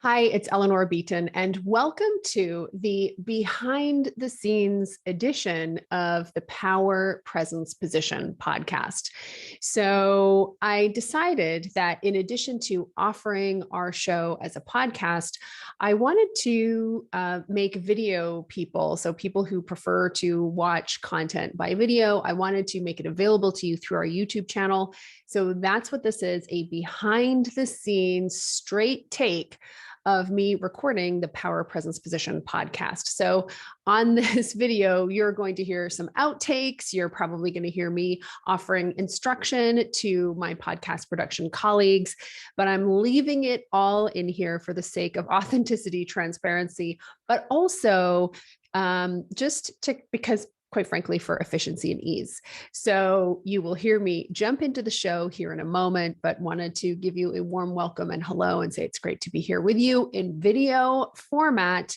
Hi, it's Eleanor Beaton, and welcome to the behind the scenes edition of the Power Presence Position podcast. So I decided that in addition to offering our show as a podcast, I wanted to make video people, so people who prefer to watch content by video, I wanted to make it available to you through our YouTube channel. So that's what this is, a behind the scenes straight take of me recording the Power Presence Position podcast. So on this video, you're going to hear some outtakes. You're probably going to hear me offering instruction to my podcast production colleagues, but I'm leaving it all in here for the sake of authenticity, transparency, but also because quite frankly, for efficiency and ease. So you will hear me jump into the show here in a moment, but wanted to give you a warm welcome and hello and say it's great to be here with you in video format.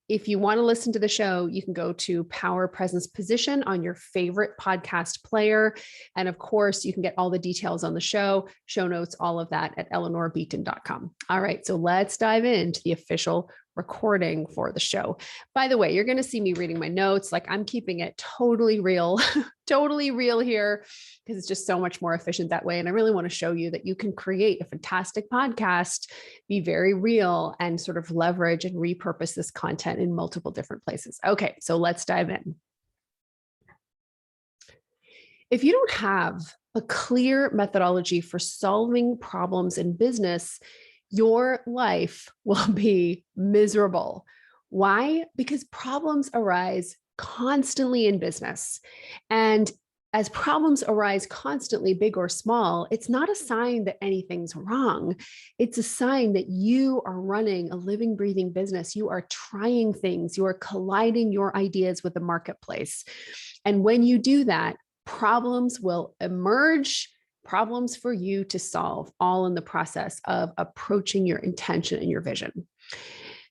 If you want to listen to the show, you can go to Power Presence Position on your favorite podcast player. And of course, you can get all the details on the show notes, all of that at eleanorbeaton.com. All right, so let's dive into the official recording for the show. By the way, you're going to see me reading my notes. Like I'm keeping it totally real, totally real here because it's just so much more efficient that way. And I really want to show you that you can create a fantastic podcast, be very real, and sort of leverage and repurpose this content in multiple different places. Okay, so let's dive in. If you don't have a clear methodology for solving problems in business, your life will be miserable. Why? Because problems arise constantly in business. And as problems arise constantly, big or small, it's not a sign that anything's wrong. It's a sign that you are running a living, breathing business. You are trying things. You are colliding your ideas with the marketplace. And when you do that, problems will emerge, problems for you to solve, all in the process of approaching your intention and your vision.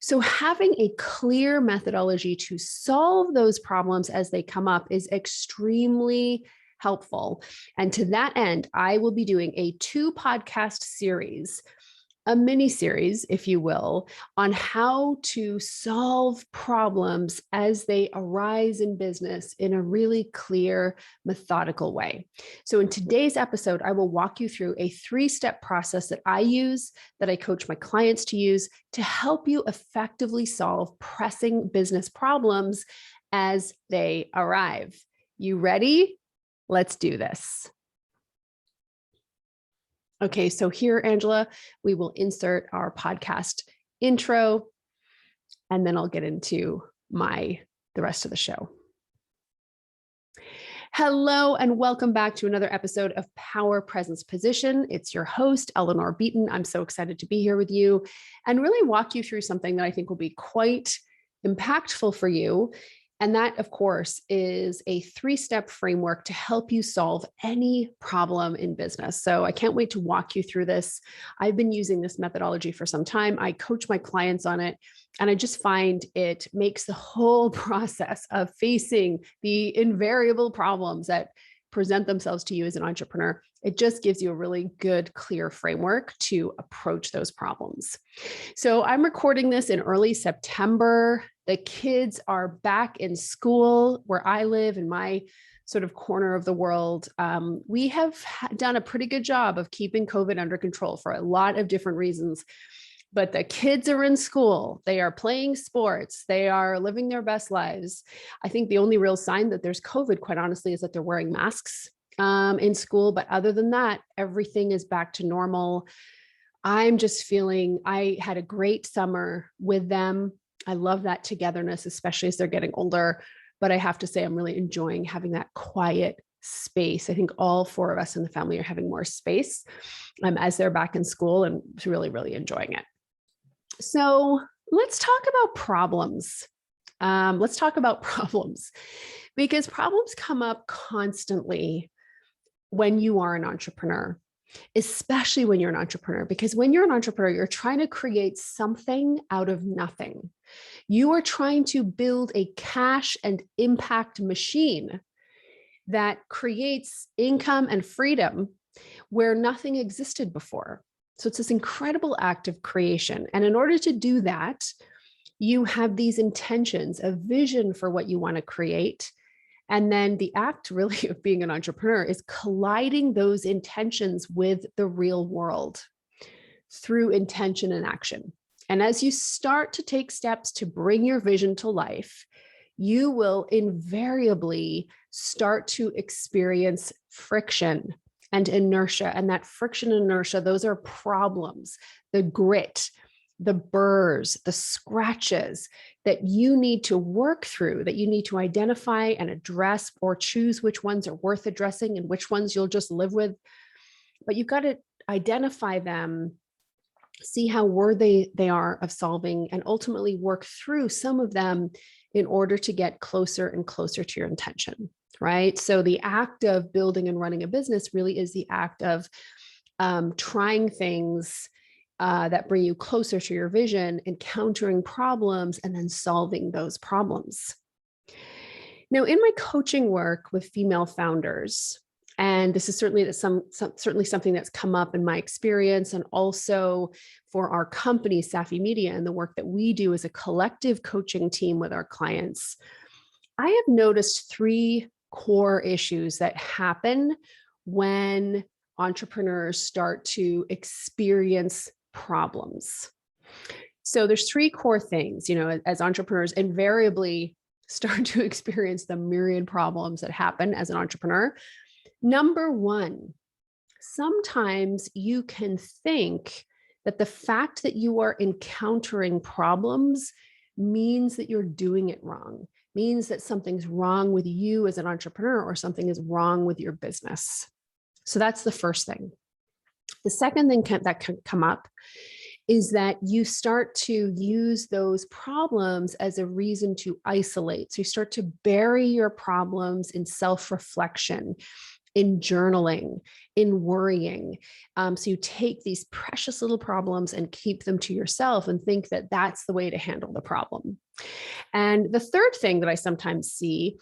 So having a clear methodology to solve those problems as they come up is extremely helpful. And to that end, I will be doing a 2-podcast series, a mini series, if you will, on how to solve problems as they arise in business in a really clear, methodical way. So in today's episode, I will walk you through a 3-step process that I use, that I coach my clients to use to help you effectively solve pressing business problems as they arrive. You ready? Let's do this. Okay, so here, Angela, we will insert our podcast intro, and then I'll get into the rest of the show. Hello, and welcome back to another episode of Power Presence Position. It's your host, Eleanor Beaton. I'm so excited to be here with you and really walk you through something that I think will be quite impactful for you. And that, of course, is a 3-step framework to help you solve any problem in business. So I can't wait to walk you through this. I've been using this methodology for some time. I coach my clients on it, and I just find it makes the whole process of facing the invariable problems that present themselves to you as an entrepreneur, it just gives you a really good, clear framework to approach those problems. So I'm recording this in early September. The kids are back in school where I live in my sort of corner of the world. We have done a pretty good job of keeping COVID under control for a lot of different reasons. But the kids are in school, they are playing sports, they are living their best lives. I think the only real sign that there's COVID, quite honestly, is that they're wearing masks in school. But other than that, everything is back to normal. I'm just feeling, I had a great summer with them. I love that togetherness, especially as they're getting older. But I have to say, I'm really enjoying having that quiet space. I think all 4 of us in the family are having more space as they're back in school, and really, really enjoying it. So let's talk about problems. Because problems come up constantly when you are an entrepreneur, especially when you're an entrepreneur, because when you're an entrepreneur, you're trying to create something out of nothing. You are trying to build a cash and impact machine that creates income and freedom where nothing existed before. So it's this incredible act of creation. And in order to do that, you have these intentions, a vision for what you want to create. And then the act really of being an entrepreneur is colliding those intentions with the real world through intention and action. And as you start to take steps to bring your vision to life, you will invariably start to experience friction and inertia. And that friction and inertia, those are problems, the grit, the burrs, the scratches that you need to work through, that you need to identify and address, or choose which ones are worth addressing and which ones you'll just live with. But you've got to identify them, see how worthy they are of solving, and ultimately work through some of them in order to get closer and closer to your intention, right? So the act of building and running a business really is the act of trying things that bring you closer to your vision, encountering problems, and then solving those problems. Now, in my coaching work with female founders, and this is certainly certainly something that's come up in my experience, and also for our company, Safi Media, and the work that we do as a collective coaching team with our clients, I have noticed 3 core issues that happen when entrepreneurs start to experience problems. So there's 3 core things, as entrepreneurs invariably start to experience the myriad problems that happen as an entrepreneur. Number 1, sometimes you can think that the fact that you are encountering problems means that you're doing it wrong, means that something's wrong with you as an entrepreneur, or something is wrong with your business. So that's the first thing. The second thing that can come up is that you start to use those problems as a reason to isolate. So you start to bury your problems in self-reflection, in journaling, in worrying. So you take these precious little problems and keep them to yourself and think that that's the way to handle the problem. And the third thing that I sometimes see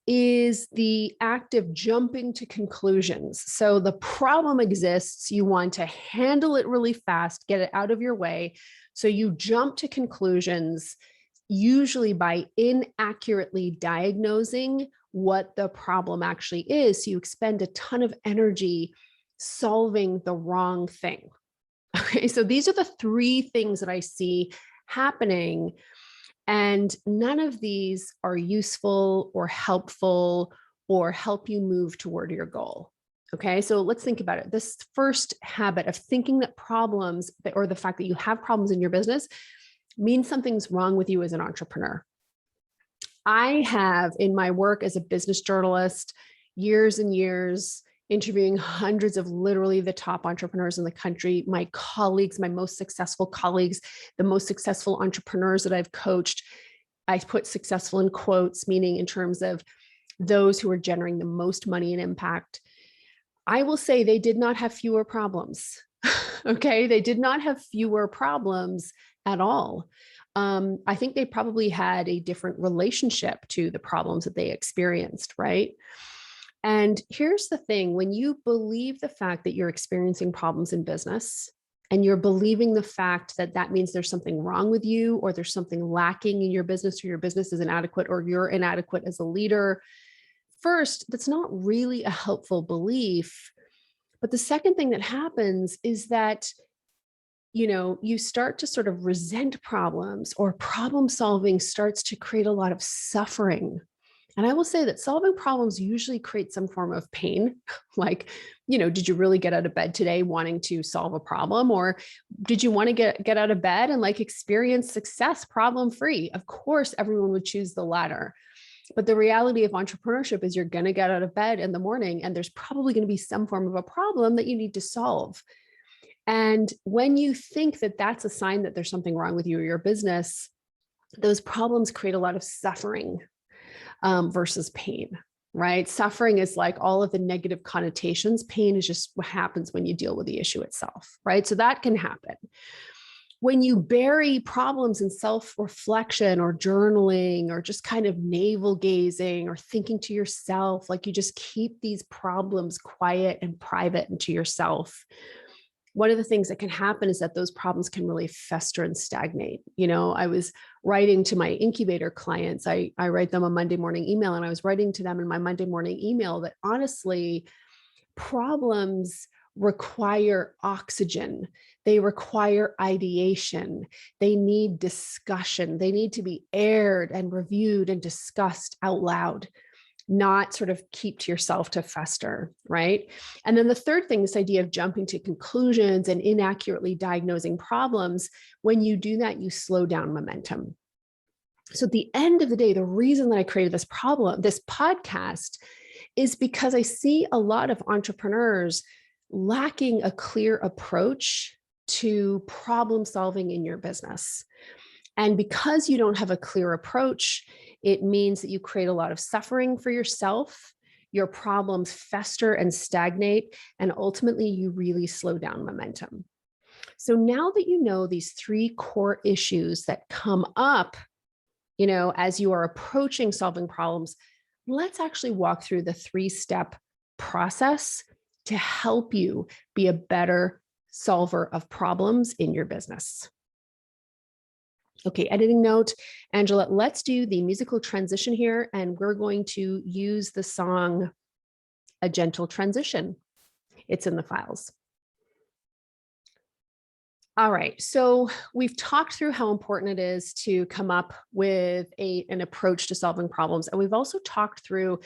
is the act of jumping to conclusions. So the problem exists, you want to handle it really fast, get it out of your way. So you jump to conclusions, usually by inaccurately diagnosing what the problem actually is. So you expend a ton of energy solving the wrong thing. Okay, so these are the 3 things that I see happening. And none of these are useful or helpful or help you move toward your goal. Okay, so let's think about it. This first habit of thinking that problems, or the fact that you have problems in your business, means something's wrong with you as an entrepreneur. I have, in my work as a business journalist, years and years, interviewing hundreds of literally the top entrepreneurs in the country, my colleagues, my most successful colleagues, the most successful entrepreneurs that I've coached. I put successful in quotes, meaning in terms of those who are generating the most money and impact. I will say they did not have fewer problems. Okay, they did not have fewer problems at all. I think they probably had a different relationship to the problems that they experienced, right? And here's the thing, when you believe the fact that you're experiencing problems in business, and you're believing the fact that that means there's something wrong with you, or there's something lacking in your business, or your business is inadequate, or you're inadequate as a leader, first, that's not really a helpful belief. But the second thing that happens is that you start to sort of resent problems, or problem solving starts to create a lot of suffering. And I will say that solving problems usually creates some form of pain. Like, did you really get out of bed today wanting to solve a problem? Or did you want to get out of bed and experience success problem free? Of course, everyone would choose the latter. But the reality of entrepreneurship is you're going to get out of bed in the morning, and there's probably going to be some form of a problem that you need to solve. And when you think that that's a sign that there's something wrong with you or your business, those problems create a lot of suffering versus pain, right? Suffering is like all of the negative connotations. Pain is just what happens when you deal with the issue itself, right? So that can happen. When you bury problems in self-reflection or journaling, or just kind of navel gazing or thinking to yourself, like you just keep these problems quiet and private and to yourself, one of the things that can happen is that those problems can really fester and stagnate. I was writing to my incubator clients. I write them a Monday morning email, and I was writing to them in my Monday morning email that honestly, problems require oxygen. They require ideation. They need discussion. They need to be aired and reviewed and discussed out loud, not sort of keep to yourself to fester, right? And then the third thing, this idea of jumping to conclusions and inaccurately diagnosing problems, when you do that, you slow down momentum. So at the end of the day, the reason that I created this podcast, is because I see a lot of entrepreneurs lacking a clear approach to problem solving in your business. And because you don't have a clear approach, it means that you create a lot of suffering for yourself. Your problems fester and stagnate, and ultimately you really slow down momentum. So now that you know these three core issues that come up, as you are approaching solving problems, let's actually walk through the 3-step process to help you be a better solver of problems in your business. Okay, editing note, Angela, let's do the musical transition here, and we're going to use the song A Gentle Transition. It's in the files. All right, so we've talked through how important it is to come up with an approach to solving problems, and we've also talked through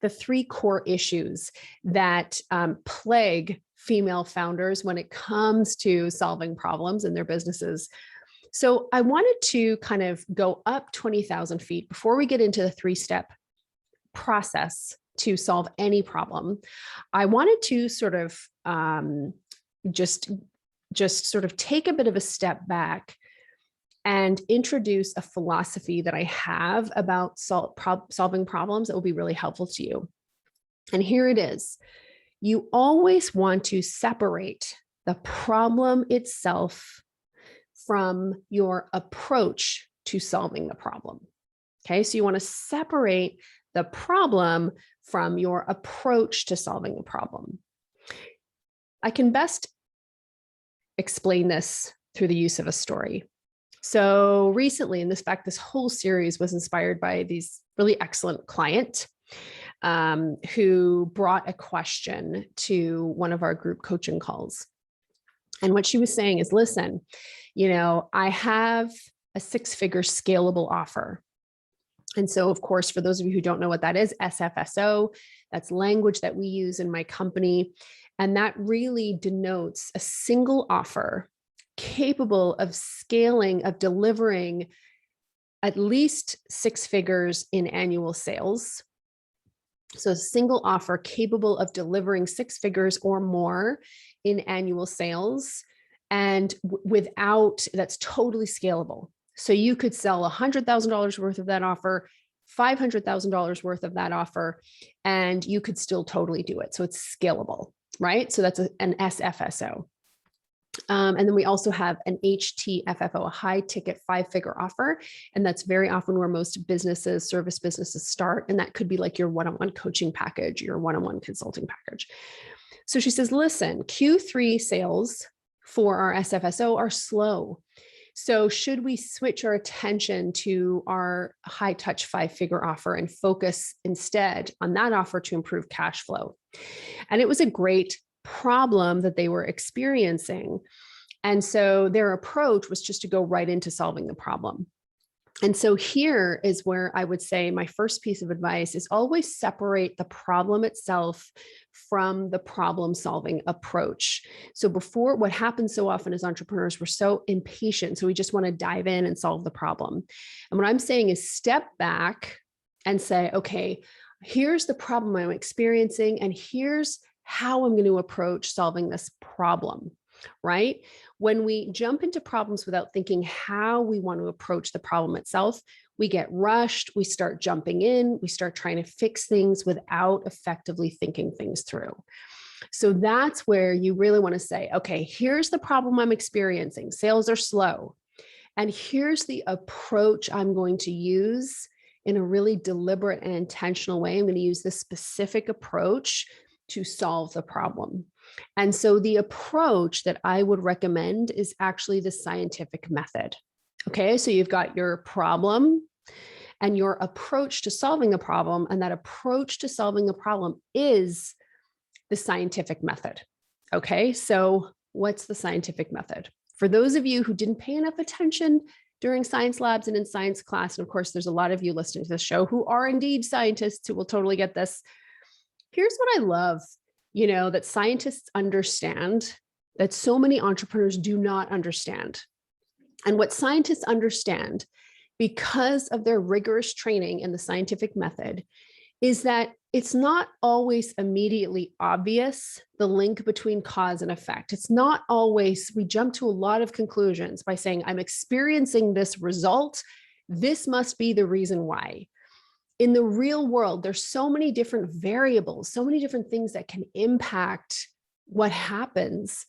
the 3 core issues that plague female founders when it comes to solving problems in their businesses. So I wanted to kind of go up 20,000 feet before we get into the 3-step process to solve any problem. I wanted to sort of just sort of take a bit of a step back and introduce a philosophy that I have about solving problems that will be really helpful to you. And here it is. You always want to separate the problem itself from your approach to solving the problem. Okay, so you want to separate the problem from your approach to solving the problem. I can best explain this through the use of a story. So recently, in fact, this whole series was inspired by these really excellent client who brought a question to one of our group coaching calls. And what she was saying is, listen, I have a 6-figure scalable offer. And so, of course, for those of you who don't know what that is, SFSO, that's language that we use in my company. And that really denotes a single offer capable of scaling, of delivering at least 6 figures in annual sales. So a single offer capable of delivering 6 figures or more in annual sales, and that's totally scalable. So you could sell $100,000 worth of that offer, $500,000 worth of that offer, and you could still totally do it. So it's scalable, right? So that's an SFSO. And then we also have an HTFFO, a high ticket 5-figure offer. And that's very often where most service businesses start. And that could be like your one-on-one coaching package, your one-on-one consulting package. So she says, listen, Q3 sales for our SFSO are slow. So should we switch our attention to our high touch 5-figure offer and focus instead on that offer to improve cash flow? And it was a great problem that they were experiencing. And so their approach was just to go right into solving the problem. And so here is where I would say my first piece of advice is always separate the problem itself from the problem solving approach. So what happens so often as entrepreneurs, we're so impatient. So we just want to dive in and solve the problem. And what I'm saying is step back and say, okay, here's the problem I'm experiencing, and here's how I'm going to approach solving this problem, right? When we jump into problems without thinking how we want to approach the problem itself, we get rushed, we start jumping in, we start trying to fix things without effectively thinking things through. So that's where you really want to say, okay, here's the problem I'm experiencing. Sales are slow. And here's the approach I'm going to use in a really deliberate and intentional way. I'm going to use this specific approach to solve the problem. And so the approach that I would recommend is actually the scientific method. Okay, so you've got your problem and your approach to solving the problem. And that approach to solving the problem is the scientific method. Okay, so what's the scientific method? For those of you who didn't pay enough attention during science labs and in science class, and of course, there's a lot of you listening to this show who are indeed scientists who will totally get this. Here's what I love, that scientists understand that so many entrepreneurs do not understand. And what scientists understand, because of their rigorous training in the scientific method, is that it's not always immediately obvious, the link between cause and effect. It's not always, we jump to a lot of conclusions by saying, I'm experiencing this result. This must be the reason why. In the real world, there's so many different variables, so many different things that can impact what happens.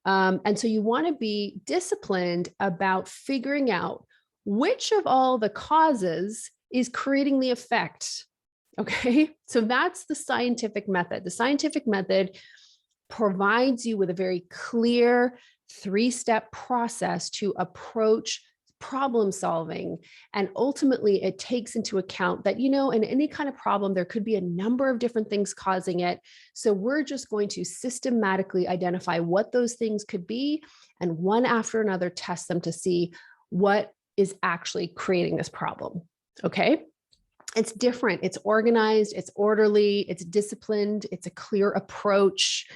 And so you want to be disciplined about figuring out which of all the causes is creating the effect. Okay, so that's the scientific method. The scientific method provides you with a very clear 3-step process to approach problem solving. And ultimately, it takes into account that, in any kind of problem, there could be a number of different things causing it. So we're just going to systematically identify what those things could be, and one after another, test them to see what is actually creating this problem. Okay. It's different. It's organized, it's orderly, it's disciplined, it's a clear approach.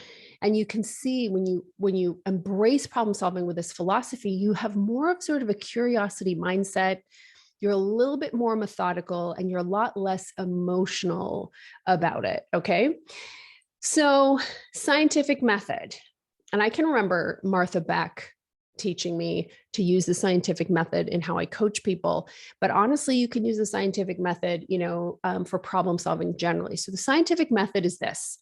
And you can see when you embrace problem solving with this philosophy, you have more of sort of a curiosity mindset. You're a little bit more methodical and you're a lot less emotional about it. Okay. So scientific method. And I can remember Martha Beck teaching me to use the scientific method in how I coach people. But honestly, you can use the scientific method, for problem solving generally. So the scientific method is this: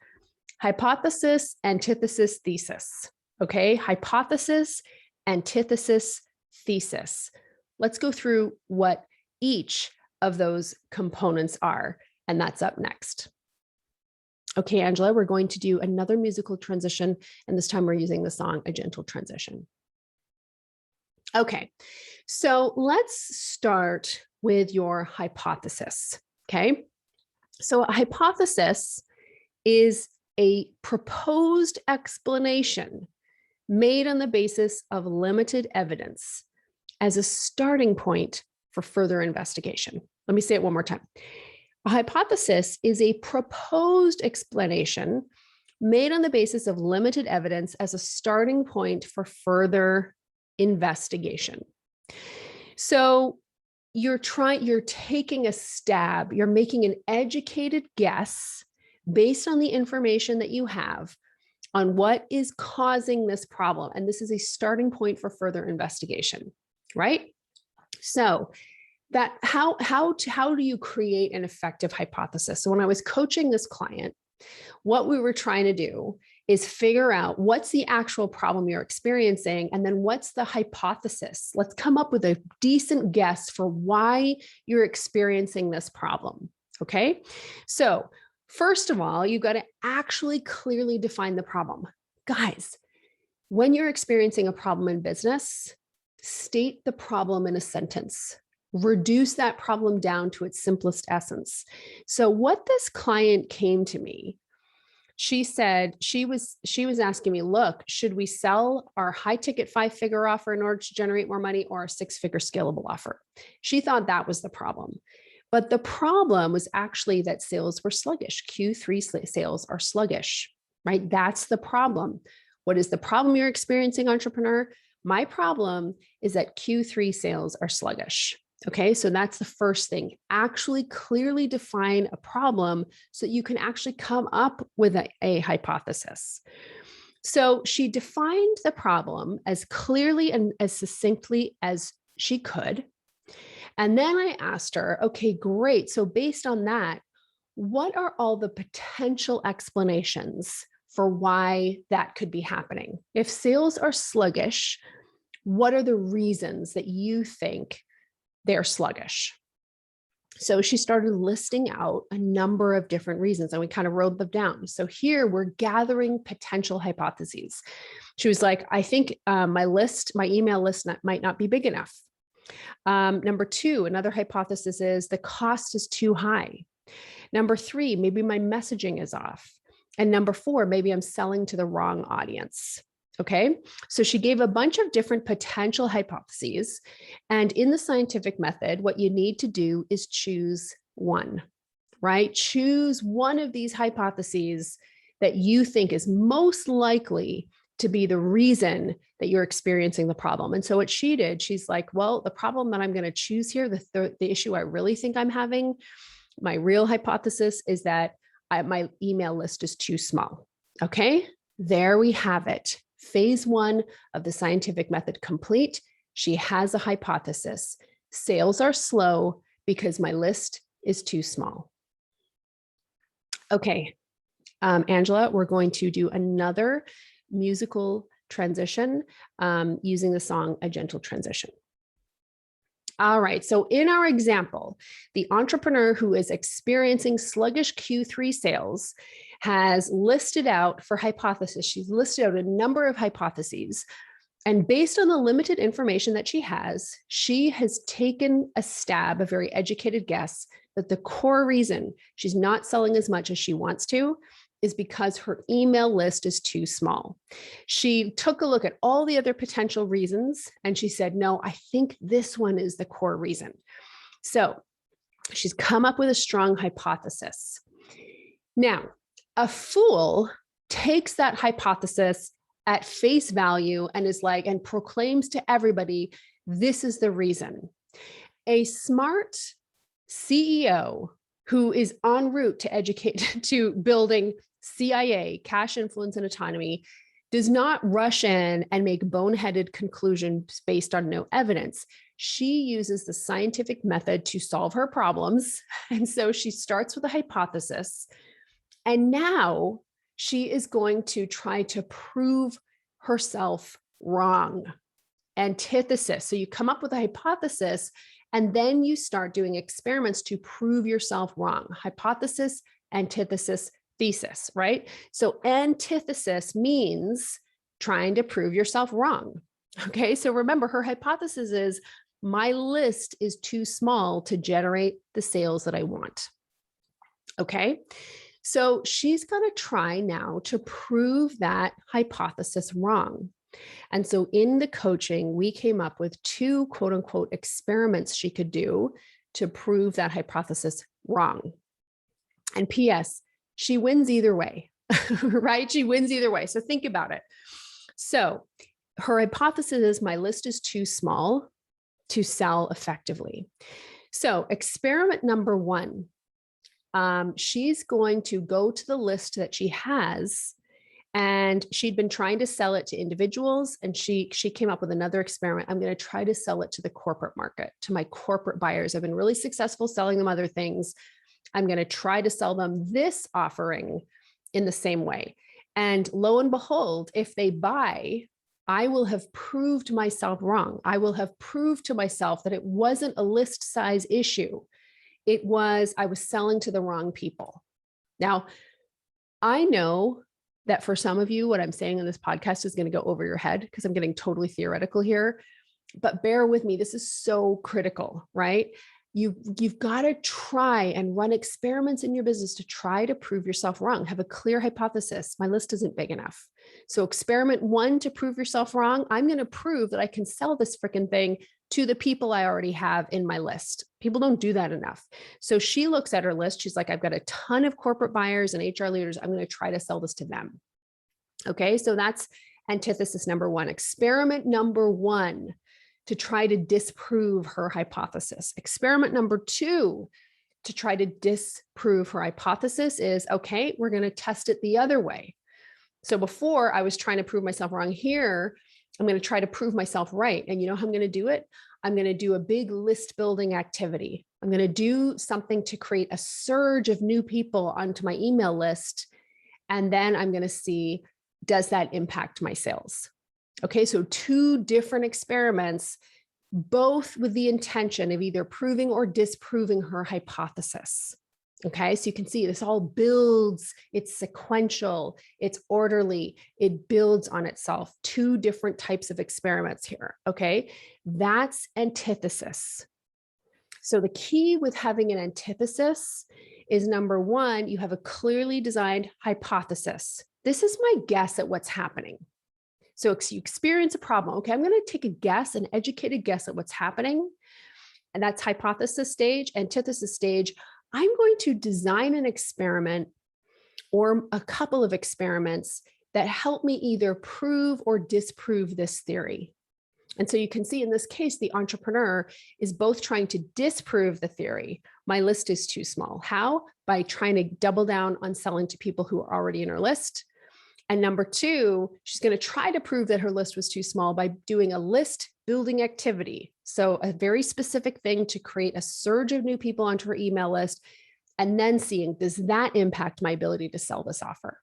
hypothesis, antithesis, thesis. Okay, hypothesis, antithesis, thesis. Let's go through what each of those components are, and that's up next. Okay, Angela, we're going to do another musical transition, and this time we're using the song A Gentle Transition. Okay, so let's start with your hypothesis, okay? So a hypothesis is a proposed explanation made on the basis of limited evidence as a starting point for further investigation. Let me say it one more time. A hypothesis is a proposed explanation made on the basis of limited evidence as a starting point for further investigation. So you're taking a stab, you're making an educated guess based on the information that you have on what is causing this problem. And this is a starting point for further investigation, right? So that how do you create an effective hypothesis? So when I was coaching this client, what we were trying to do is figure out what's the actual problem you're experiencing, and then what's the hypothesis. Let's come up with a decent guess for why you're experiencing this problem. Okay. So first of all, you've got to actually clearly define the problem. Guys, when you're experiencing a problem in business, state the problem in a sentence. Reduce that problem down to its simplest essence. So what this client came to me, she said, she was asking me, look, should we sell our high ticket 5-figure offer in order to generate more money, or a 6-figure scalable offer? She thought that was the problem. But the problem was actually that sales were sluggish. Q3 sales are sluggish, right? That's the problem. What is the problem you're experiencing, entrepreneur? My problem is that Q3 sales are sluggish. Okay, so that's the first thing. Actually clearly define a problem so that you can actually come up with a hypothesis. So she defined the problem as clearly and as succinctly as she could. And then I asked her, okay, great. So based on that, what are all the potential explanations for why that could be happening? If sales are sluggish, what are the reasons that you think they're sluggish? So she started listing out a number of different reasons, and we kind of wrote them down. So here we're gathering potential hypotheses. She was like, I think my email list might not be big enough. Number two, another hypothesis is the cost is too high. Number three, maybe my messaging is off. And number four, maybe I'm selling to the wrong audience. Okay, so she gave a bunch of different potential hypotheses. And in the scientific method, what you need to do is choose one, right? Choose one of these hypotheses that you think is most likely to be the reason that you're experiencing the problem. And so what she did, she's like, well, the problem that I'm going to choose here, the issue I really think I'm having, my real hypothesis is that my email list is too small. Okay, there we have it. Phase one of the scientific method complete. She has a hypothesis. Sales are slow because my list is too small. Okay, Angela, we're going to do another musical transition using the song A Gentle Transition. All right, so in our example, the entrepreneur who is experiencing sluggish Q3 sales has listed out for hypothesis. She's listed out a number of hypotheses. And based on the limited information that she has taken a stab, a very educated guess, that the core reason she's not selling as much as she wants to is because her email list is too small. She took a look at all the other potential reasons and she said, no, I think this one is the core reason. So she's come up with a strong hypothesis. Now, a fool takes that hypothesis at face value and is like, and proclaims to everybody, this is the reason. A smart CEO who is en route to educate, to building CIA, cash, influence, and autonomy, does not rush in and make boneheaded conclusions based on no evidence. She uses the scientific method to solve her problems. And so she starts with a hypothesis. And now she is going to try to prove herself wrong. Antithesis. So you come up with a hypothesis, and then you start doing experiments to prove yourself wrong. Hypothesis, antithesis, thesis, right? So antithesis means trying to prove yourself wrong. Okay, so remember, her hypothesis is my list is too small to generate the sales that I want. Okay, so she's going to try now to prove that hypothesis wrong. And so in the coaching, we came up with 2 quote unquote experiments she could do to prove that hypothesis wrong. And P.S., she wins either way, right? She wins either way. So think about it. So her hypothesis is my list is too small to sell effectively. So experiment number 1, she's going to go to the list that she has, and she'd been trying to sell it to individuals, and she came up with another experiment. I'm going to try to sell it to the corporate market, to my corporate buyers. I've been really successful selling them other things. I'm going to try to sell them this offering in the same way. And lo and behold, if they buy, I will have proved myself wrong. I will have proved to myself that it wasn't a list size issue. It was, I was selling to the wrong people. Now, I know that for some of you, what I'm saying in this podcast is going to go over your head because I'm getting totally theoretical here, but bear with me. This is so critical, right? You've got to try and run experiments in your business to try to prove yourself wrong. Have a clear hypothesis. My list isn't big enough. So experiment 1 to prove yourself wrong. I'm going to prove that I can sell this freaking thing to the people I already have in my list. People don't do that enough. So she looks at her list. She's like, I've got a ton of corporate buyers and HR leaders. I'm going to try to sell this to them. Okay. So that's antithesis number 1. Experiment number 1 to try to disprove her hypothesis. Experiment number 2 to try to disprove her hypothesis is, okay, we're going to test it the other way. So before I was trying to prove myself wrong, here, I'm going to try to prove myself right. And you know how I'm going to do it? I'm going to do a big list building activity. I'm going to do something to create a surge of new people onto my email list. And then I'm going to see, does that impact my sales? Okay, so 2 different experiments both with the intention of either proving or disproving her hypothesis. Okay, so you can see this all builds, it's sequential, it's orderly, it builds on itself. Two different types of experiments here. Okay, that's antithesis. So the key with having an antithesis is, number one, you have a clearly designed hypothesis. This is my guess at what's happening. So you experience a problem. Okay, I'm going to take a guess, an educated guess at what's happening. And that's hypothesis stage. Antithesis stage, I'm going to design an experiment or a couple of experiments that help me either prove or disprove this theory. And so you can see in this case, the entrepreneur is both trying to disprove the theory. My list is too small. How? By trying to double down on selling to people who are already in her list. And number two, she's going to try to prove that her list was too small by doing a list building activity. So a very specific thing to create a surge of new people onto her email list, and then seeing, does that impact my ability to sell this offer?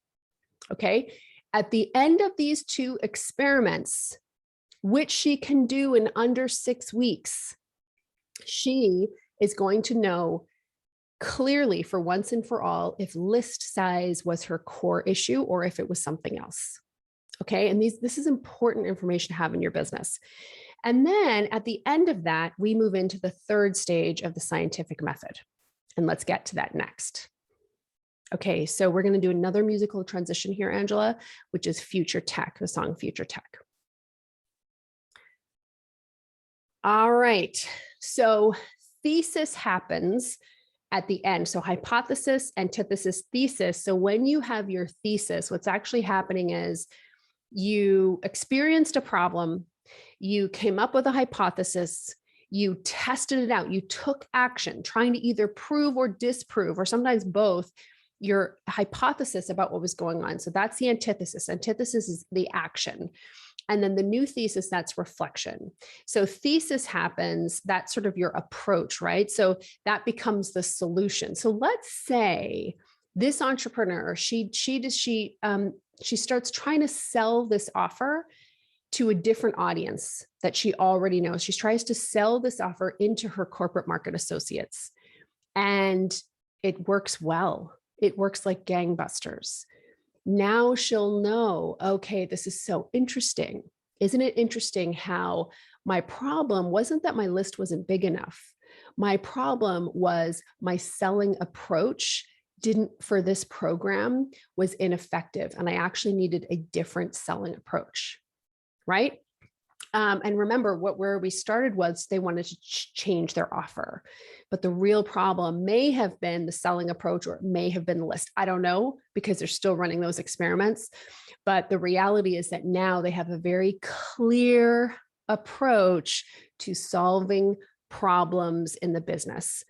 Okay. At the end of these two experiments, which she can do in under 6 weeks, she is going to know clearly for once and for all if list size was her core issue or if it was something else. Okay, and this is important information to have in your business. And then at the end of that, we move into the third stage of the scientific method. And let's get to that next. Okay, so we're going to do another musical transition here, Angela, which is Future Tech, the song Future Tech. All right, so thesis happens at the end. So hypothesis, antithesis, thesis. So when you have your thesis, what's actually happening is you experienced a problem, you came up with a hypothesis, you tested it out, you took action, trying to either prove or disprove, or sometimes both, your hypothesis about what was going on. So that's the antithesis. Antithesis is the action. And then the new thesis, that's reflection. So thesis happens, that's sort of your approach, right? So that becomes the solution. So let's say this entrepreneur, she starts trying to sell this offer to a different audience that she already knows. She tries to sell this offer into her corporate market associates, and it works well. It works like gangbusters. Now she'll know, okay, this is so interesting. Isn't it interesting how my problem wasn't that my list wasn't big enough? My problem was my selling approach for this program was ineffective, and I actually needed a different selling approach, right? And remember, where we started was they wanted to change their offer, but the real problem may have been the selling approach, or it may have been the list. I don't know, because they're still running those experiments. But the reality is that now they have a very clear approach to solving problems in the business.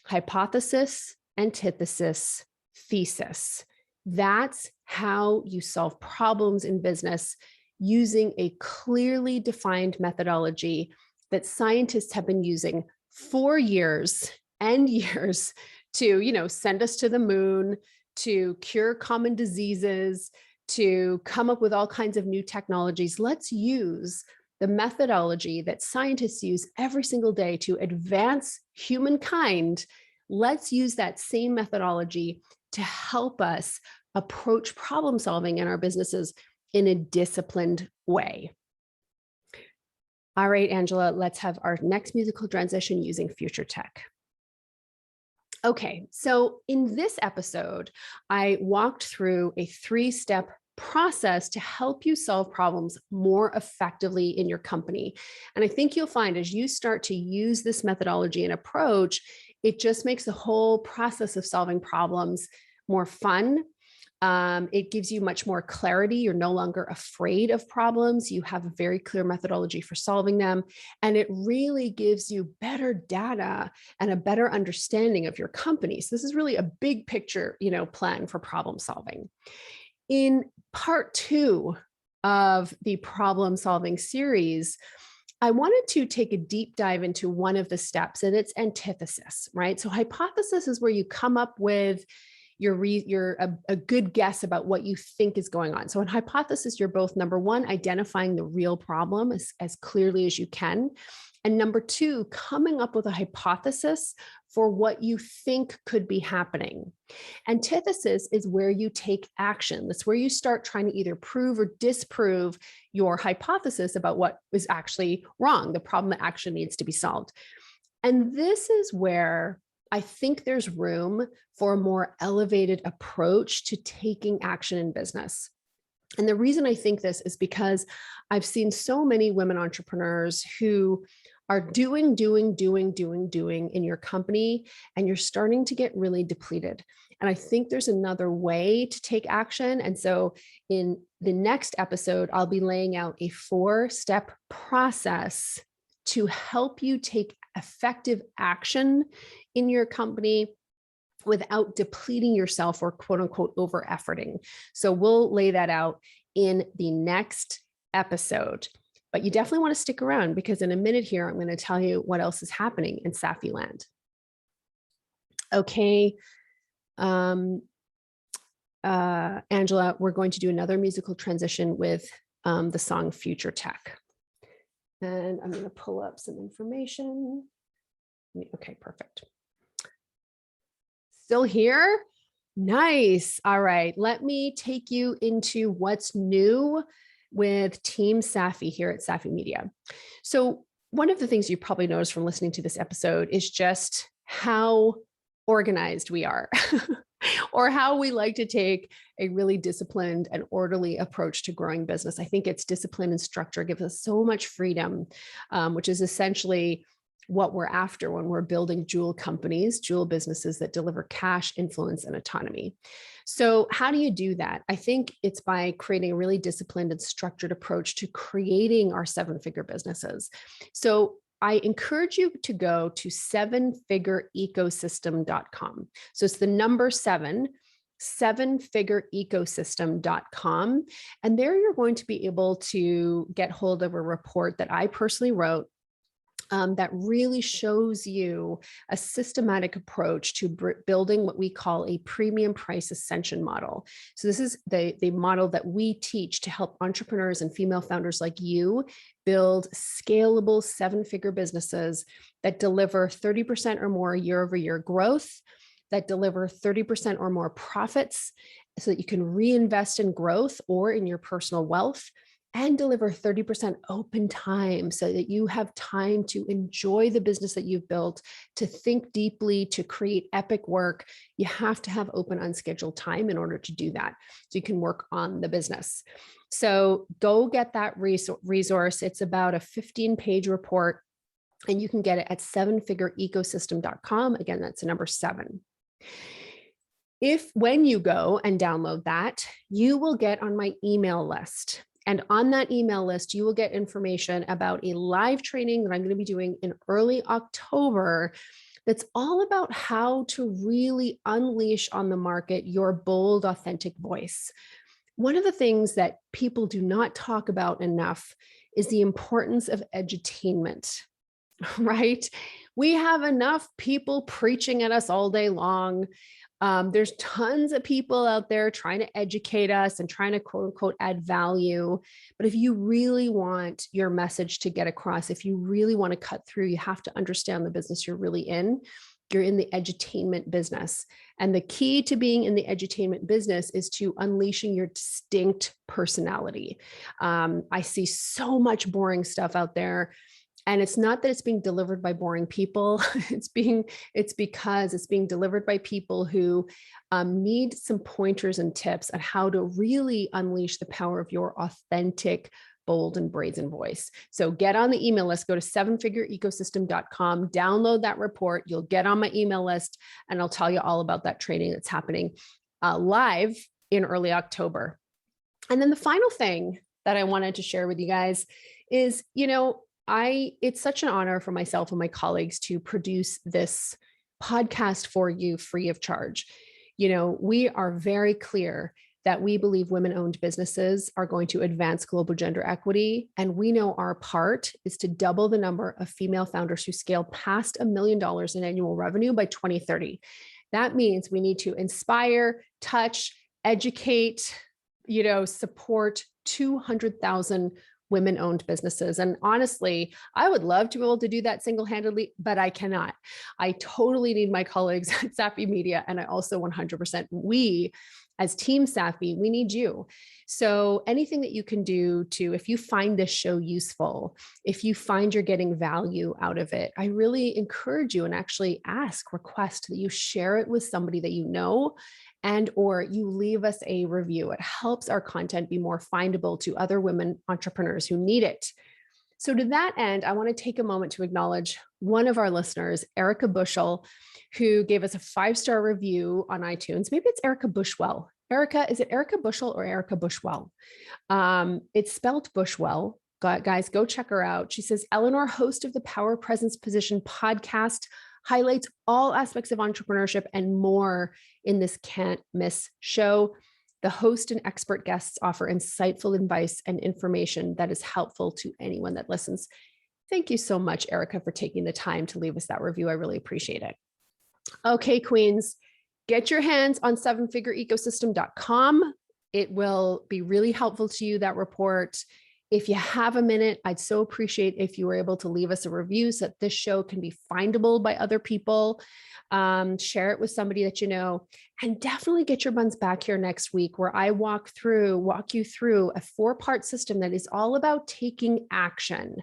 Hypothesis, antithesis, thesis. That's how you solve problems in business, using a clearly defined methodology that scientists have been using for years and years to, send us to the moon, to cure common diseases, to come up with all kinds of new technologies. Let's use the methodology that scientists use every single day to advance humankind. Let's use that same methodology to help us approach problem solving in our businesses in a disciplined way. All right, Angela, let's have our next musical transition using Future Tech. Okay, so in this episode, I walked through a 3-step process to help you solve problems more effectively in your company. And I think you'll find as you start to use this methodology and approach, it just makes the whole process of solving problems more fun. It gives you much more clarity. You're no longer afraid of problems. You have a very clear methodology for solving them. And it really gives you better data and a better understanding of your company. So this is really a big picture, plan for problem solving. In part 2 of the problem solving series, I wanted to take a deep dive into one of the steps, and it's antithesis, right? So hypothesis is where you come up with you're a good guess about what you think is going on. So in hypothesis, you're both, number one, identifying the real problem as clearly as you can. And number two, coming up with a hypothesis for what you think could be happening. Antithesis is where you take action. That's where you start trying to either prove or disprove your hypothesis about what is actually wrong, the problem that actually needs to be solved. And this is where I think there's room for a more elevated approach to taking action in business. And the reason I think this is because I've seen so many women entrepreneurs who are doing in your company, and you're starting to get really depleted. And I think there's another way to take action. And so in the next episode, I'll be laying out a 4-step process to help you take effective action in your company without depleting yourself or quote unquote over efforting. So we'll lay that out in the next episode. But you definitely want to stick around, because in a minute here, I'm going to tell you what else is happening in Safi land. Okay. Angela, we're going to do another musical transition with the song Future Tech. And I'm going to pull up some information. Okay, perfect. Still here? Nice. All right. Let me take you into what's new with Team Safi here at Safi Media. So one of the things you probably noticed from listening to this episode is just how organized we are, or how we like to take a really disciplined and orderly approach to growing business. I think it's discipline and structure gives us so much freedom, which is essentially what we're after when we're building jewel companies, jewel businesses that deliver cash, influence, and autonomy. So how do you do that? I think it's by creating a really disciplined and structured approach to creating our 7-figure businesses. So I encourage you to go to 7figureecosystem.com. So it's the number 7, 7figureecosystem.com. And there you're going to be able to get hold of a report that I personally wrote that really shows you a systematic approach to building what we call a premium price ascension model. So this is the model that we teach to help entrepreneurs and female founders like you build scalable 7-figure businesses that deliver 30% or more year-over-year growth, that deliver 30% or more profits so that you can reinvest in growth or in your personal wealth, and deliver 30% open time so that you have time to enjoy the business that you've built, to think deeply, to create epic work. You have to have open, unscheduled time in order to do that, so you can work on the business. So go get that resource. It's about a 15-page report, and you can get it at 7figureecosystem.com. Again, that's the number 7. When you go and download that, you will get on my email list. And on that email list, you will get information about a live training that I'm going to be doing in early October that's all about how to really unleash on the market your bold, authentic voice. One of the things that people do not talk about enough is the importance of edutainment, right? We have enough people preaching at us all day long. There's tons of people out there trying to educate us and trying to quote unquote add value. But if you really want your message to get across, if you really want to cut through, you have to understand the business you're really in. You're in the edutainment business. And the key to being in the edutainment business is to unleashing your distinct personality. I see so much boring stuff out there. And it's not that it's being delivered by boring people. It's because it's being delivered by people who need some pointers and tips on how to really unleash the power of your authentic, bold, and brazen voice. So get on the email list, go to 7figureecosystem.com, download that report. You'll get on my email list, and I'll tell you all about that training that's happening live in early October. And then the final thing that I wanted to share with you guys is, it's such an honor for myself and my colleagues to produce this podcast for you free of charge. We are very clear that we believe women-owned businesses are going to advance global gender equity. And we know our part is to double the number of female founders who scale past $1 million in annual revenue by 2030. That means we need to inspire, touch, educate, support 200,000 women-owned businesses. And honestly, I would love to be able to do that single-handedly, but I cannot. I totally need my colleagues at Safi Media. And I also 100%, we as Team Safi, we need you. So anything that you can do to, if you find this show useful, if you find you're getting value out of it, I really encourage you and actually request that you share it with somebody that you know, and or you leave us a review. It helps our content be more findable to other women entrepreneurs who need it. So to that end, I want to take a moment to acknowledge one of our listeners, Erica Bushell, who gave us a 5-star review on iTunes. Maybe it's Erica Bushwell. Erica, is it Erica Bushell or Erica Bushwell? It's spelled Bushwell. Guys, go check her out. She says, Eleanor, host of the Power Presence Position podcast, highlights all aspects of entrepreneurship and more in this can't miss show. The host and expert guests offer insightful advice and information that is helpful to anyone that listens. Thank you so much, Erica, for taking the time to leave us that review. I really appreciate it. Okay, queens, get your hands on sevenfigureecosystem.com. It will be really helpful to you, that report. If you have a minute, I'd so appreciate if you were able to leave us a review so that this show can be findable by other people. Share it with somebody that you know, and definitely get your buns back here next week where I walk you through a 4-part system that is all about taking action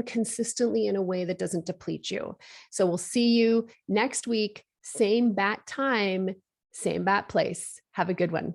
consistently in a way that doesn't deplete you. So we'll see you next week, same bat time, same bat place. Have a good one.